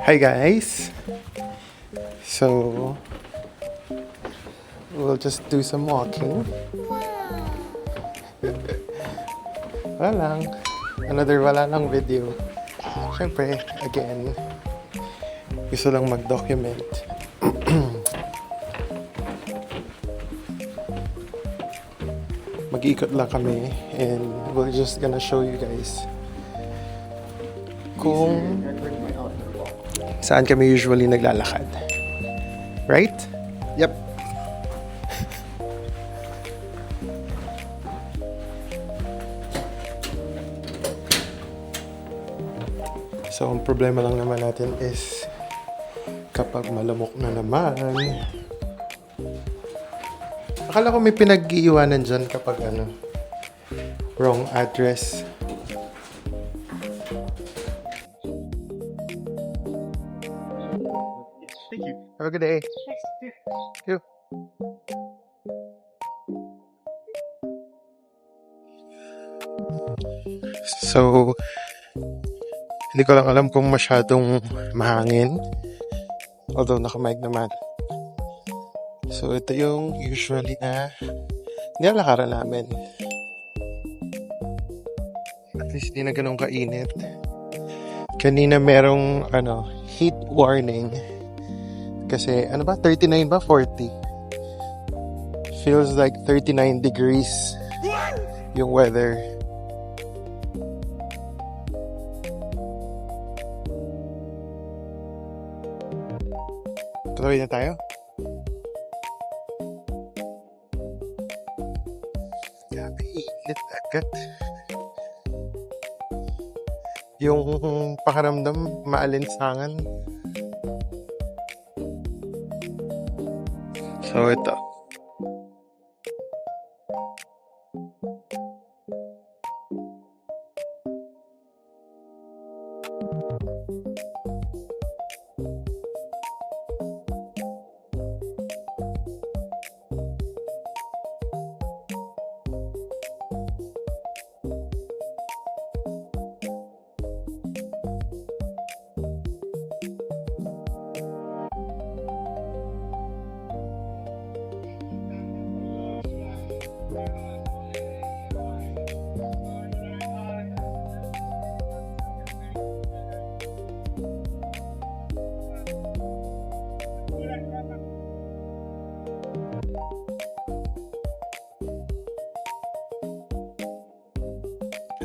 Hi guys! So, we'll just do some walking. Wala lang. Another wala lang video. Siyempre, again, gusto lang mag-document. Mag-ikot lang kami and we're just gonna show you guys kung saan kami usually naglalakad. Right? Yep. So, ang problema lang naman natin is kapag malamok na naman. Akala ko may pinag-iiwanan dyan kapag wrong address. Thank you. Have a good day. You. So, hindi ko lang alam kung masyadong mahangin. Although nakamic naman. So, ito yung usually na nilalakaran namin. At least hindi na ganun kainit. Kanina merong heat warning. Kasi, 39 ba? 40. Feels like 39 degrees yung weather. Tuloy na tayo? Grabe, init agad. Yung pakaramdam, maalinsangan. So, ito.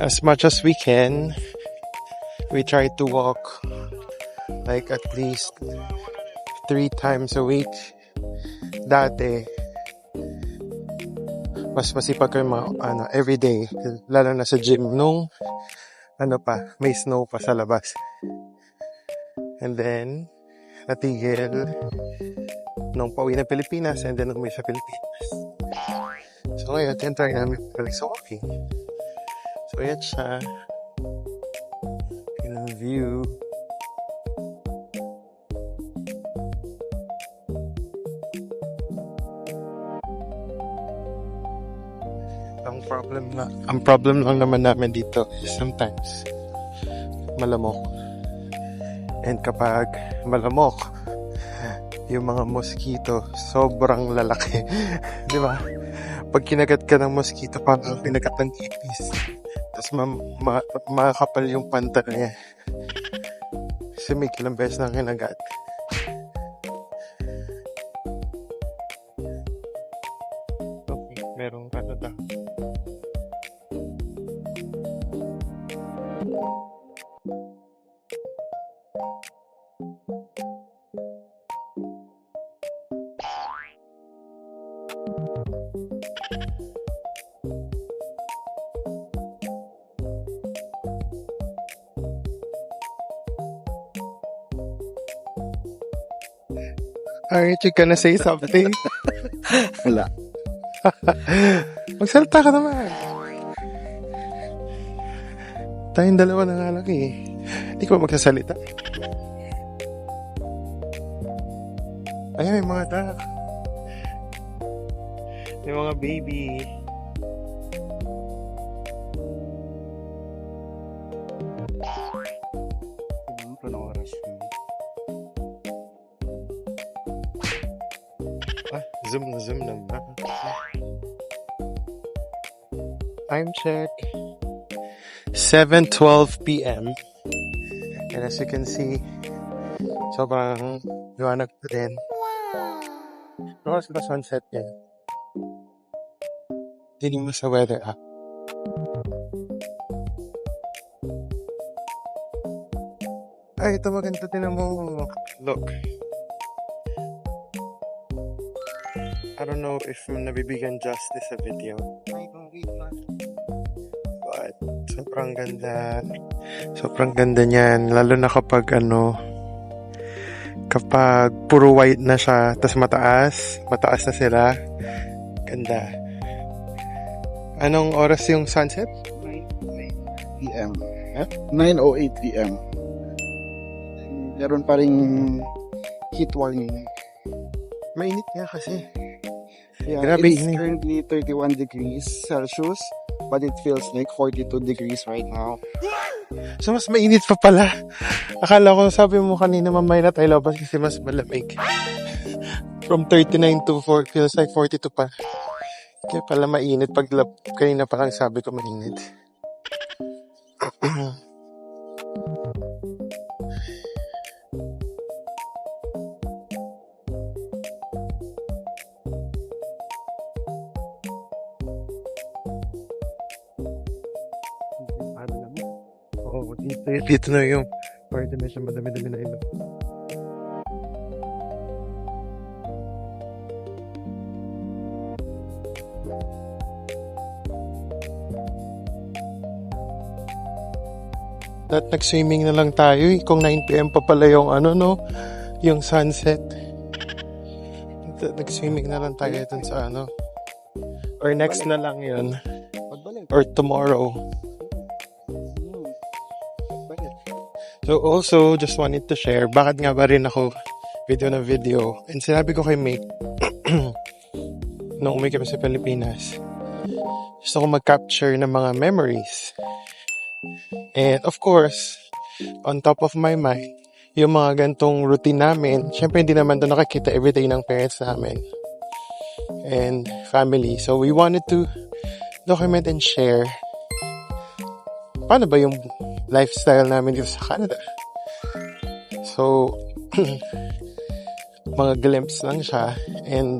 As much as we can, we try to walk like at least 3 times a week. Dati, mas masipag kayo everyday, lalo na sa gym nung may snow pa sa labas. And then, natigil nung pauwi ng Pilipinas and then umuwi sa Pilipinas. So ngayon, try namin balik sa walking. So yan siya. Yung view. Ang problem lang naman namin dito is sometimes malamok. And kapag malamok, yung mga mosquito sobrang lalaki. Di ba? Pag kinagat ka ng mosquito, parang kinagat ng ipis. Tapos makakapal yung pantal niya. Kasi may ilang beses na kinagat. Okay, merong daw. Aren't you gonna say something? Wala. Magsalita ka naman. Tayong dalawa na nga lang eh. Hindi ko magsasalita. Ayun, may mga duck. May mga baby. Anong oras yun? Zoom na zoom naman. Time check. 7:12 p.m. And as you can see, sobrang liwanag pa din. Oras ba sunset yan? Tinig mo sa weather app. Ay, ito maganda din mo. Look. I don't know if nabibigyan justice sa video. But sobrang ganda. Sobrang ganda niyan. Lalo na kapag kapag puro white na siya, tas mataas na sila. Ganda. Anong oras yung sunset? 9:08 p.m. Huh? 9:08 p.m. Meron pa ring heat warning. Mainit nga kasi. Yeah, Grabe it's init. currently 31 degrees Celsius, but it feels like 42 degrees right now. So, mas mainit pa pala. Akala ko, sabi mo kanina, mamaya na tayo labas kasi mas malamig. From 39 to 4, feels like 42 pa. Kaya pala mainit. Kanina pa lang sabi ko mainit. Oo, dito na yung part na siya madami-dami na ilo. At nag-swimming na lang tayo kung 9 p.m. pa pala yung yung sunset. Nag-swimming na lang tayo dun sa or next na lang yun. Or tomorrow. So also, just wanted to share, bakit nga ba rin ako video. And sinabi ko kay Mate, nung umuwi kami sa Pilipinas, gusto ko mag-capture ng mga memories. And of course, on top of my mind, yung mga gantong routine namin, syempre hindi naman doon nakikita everyday ng parents namin and family. So we wanted to document and share paano ba yung lifestyle namin dito sa Canada. So, mga glimpse lang siya and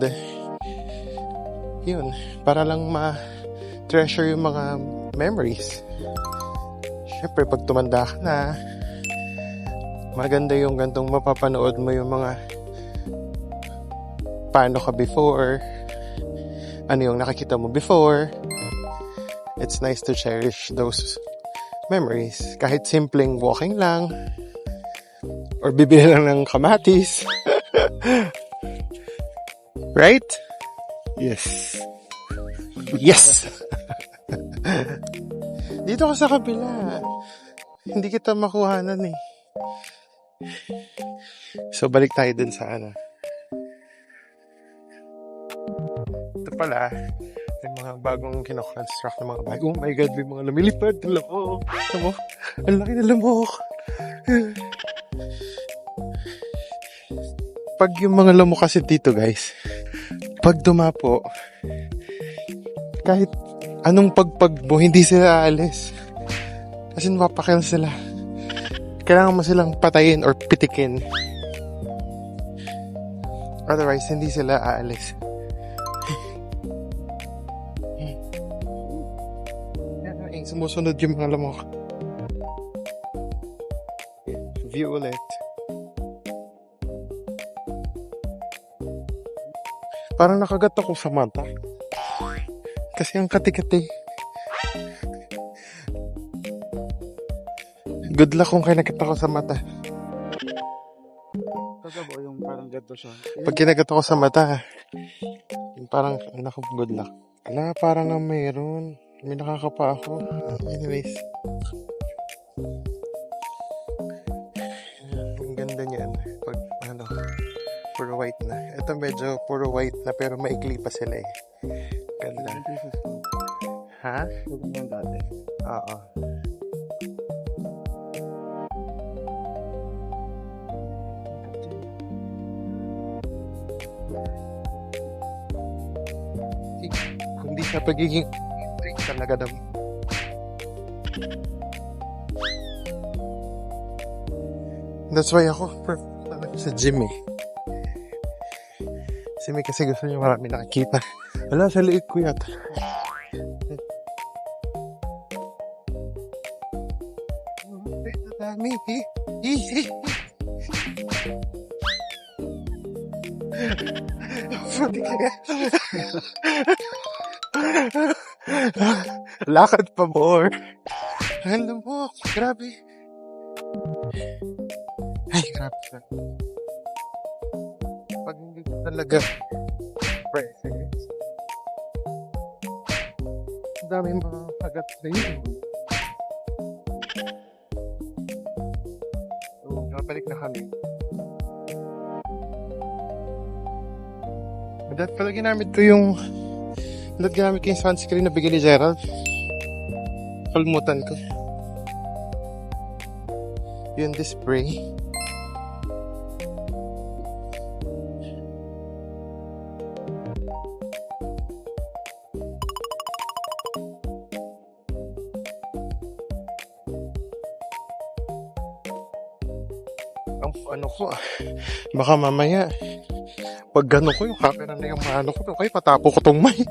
yun, para lang ma-treasure yung mga memories. Siyempre, pag tumanda ka na, maganda yung gantong mapapanood mo yung mga paano ka before, ano yung nakikita mo before. It's nice to cherish those memories. Kahit simpleng walking lang, or bibili lang ng kamatis. Right? Yes. Yes! Dito ka sa kabila. Hindi kita makuhanan eh. So, balik tayo dun sa Ito pala, yung mga bagong kinoconstruct ng mga bago. Oh my God, may mga lumilipad. Lamok. Ang laki na lamok. Pag yung mga lamok kasi dito, guys, pag dumapo, kahit anong pagpag mo, hindi sila aalis. Kasi mapapakil sila. Kailangan mo silang patayin or pitikin. Otherwise, hindi sila aalis. Sumusunod yung mga lamok. View ulit. Parang nakagat ako sa mata. Kasi ang kati-kati. Good luck kung kinagat ako sa mata. Kagabo yung parang gato siya. Pag kinagat ako sa mata, yung parang, naku, good luck. Ala, parang nga mayroon. May nakakapa ako. Anyways. Ang ganda niyan. Pag, puro white na. Ito medyo puro white na pero maikli pa sila eh. Ganda. Ha? Huwag yung dati. Oo. sa pagiging freak talaga ng that's why ako talaga sa gym eh. Kasi gusto niya marami nakikita. Wala, sa liit ko yata. Dami eh. Lakad pa more. Alam mo, grabe. Ay, grabe. Pag hindi ko talaga present, ang daming mga kagat na yun. So, nakabalik na kami. Dahil pala ginamit ko yung sunscreen na bigay ni Gerald. Kalmutan ko. Yun, this spray. Ang ano ko baka mamaya pag gano'n ko yung camera na yung mano ko, okay, patapo ko tong mic.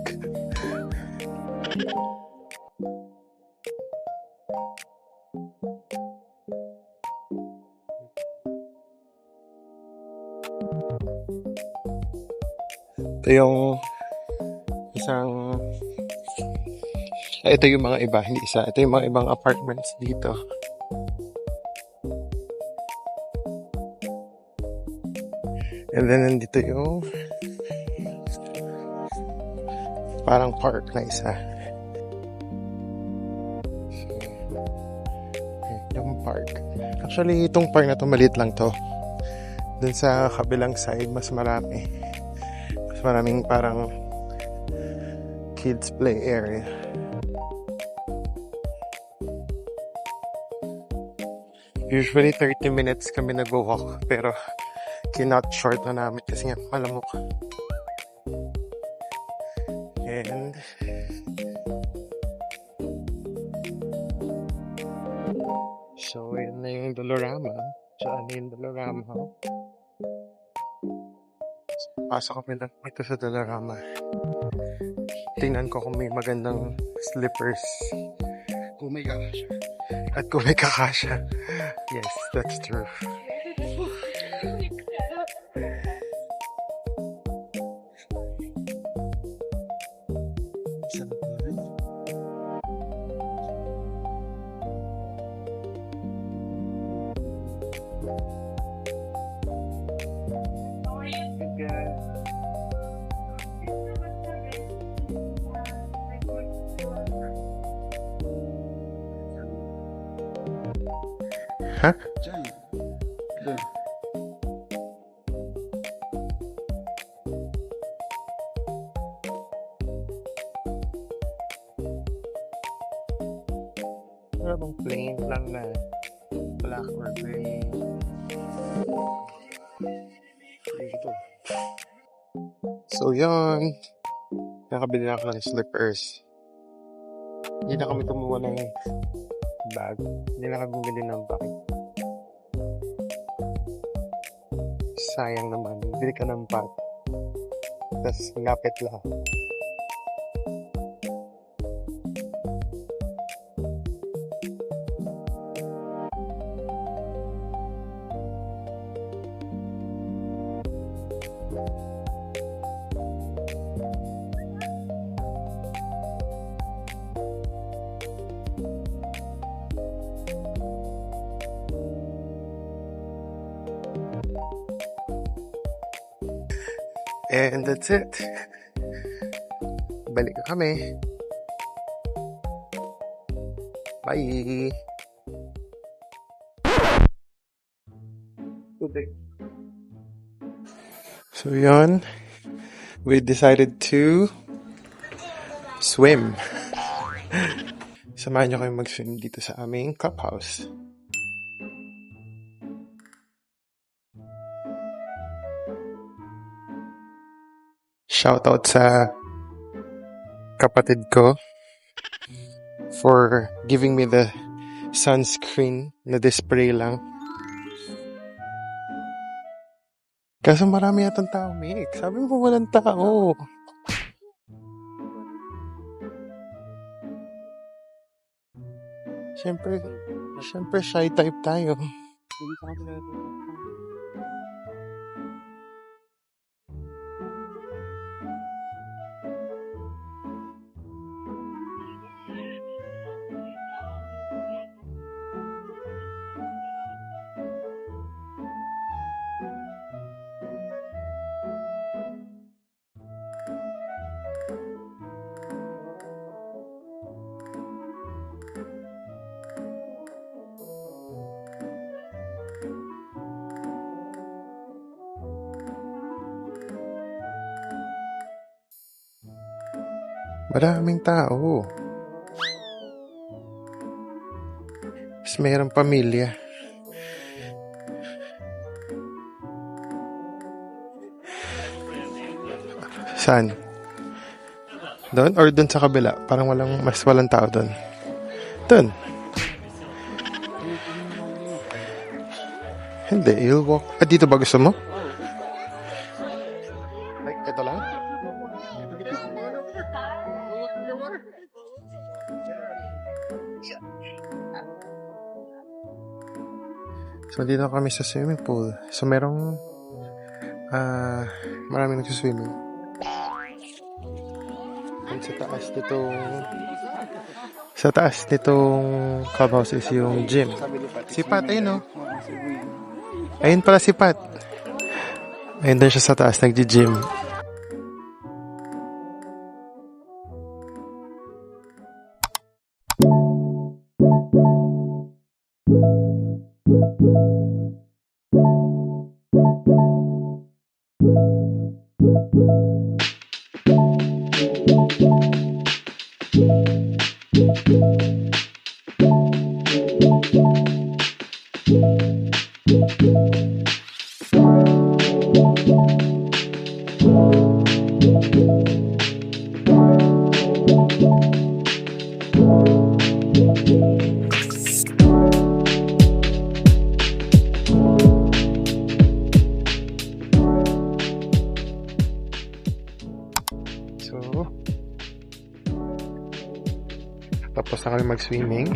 Ito yung isang ito yung mga iba, hindi isa. Ito yung mga ibang apartments dito. And then nandito yung parang park na isa. So, yung park. Actually, itong park na to maliit lang to. Dun sa kabilang side, mas marami. Mas maraming parang kids play area. Usually 30 minutes kami nag-walk, pero kinot short na namin kasi nga malamok. And so yun na yung Dolorama. Saan na yung Dolorama? Pasok kami lang ito sa Dolorama. Tingnan ko kung may magandang slippers. Kung may kakasya. At kung may kakasya. Yes, that's true. Huh? Diyan. Doon. Wala bang plain lang na black or gray? Dito. So yun. Nakabili na ako ng slippers. Hindi na kami kumuha ng bag. Hindi na kami bumili ng bag. Sayang naman. Bili ka ng bag. Tapos ngapit lang. And that's it. Balik na kami. Bye! So yun, we decided to swim. Samahan niyo kayo mag-swim dito sa aming clubhouse. Shoutout sa kapatid ko for giving me the sunscreen na display lang. Kaso marami yatang tao, Mick. Sabi mo walang tao. Siyempre shy type tayo. Maraming tao. Mas mayroong pamilya. Saan? Doon or doon sa kabila? Parang walang tao doon. Doon. Hindi, you'll walk. Dito ba gusto mo? Like, ito lang? So, dito kami sa swimming pool. So, maraming nagsiswimming. And sa taas nitong clubhouse is yung gym. Si Pat, ayun o. Ayun pala si Pat. Ayun doon siya sa taas, nagji-gym. So, tapos na kami mag-swimming.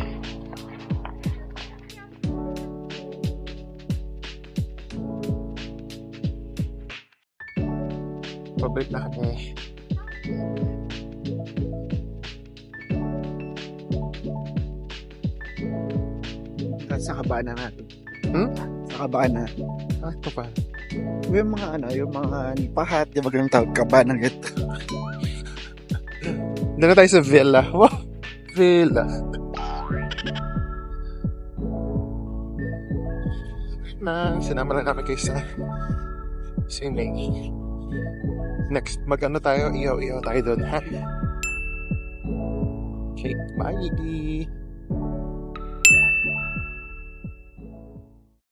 Pabalik na kami. Sa kabaan na natin. Sa kabaan na. Ito pa. Yung mga pahat, yung magandang tawag kabaan ng ito. Doon na tayo sa villa. Wow! Villa. Sinama lang namin kayo sa swimming. Next, tayo? Iyaw tayo doon, ha? Okay, bye!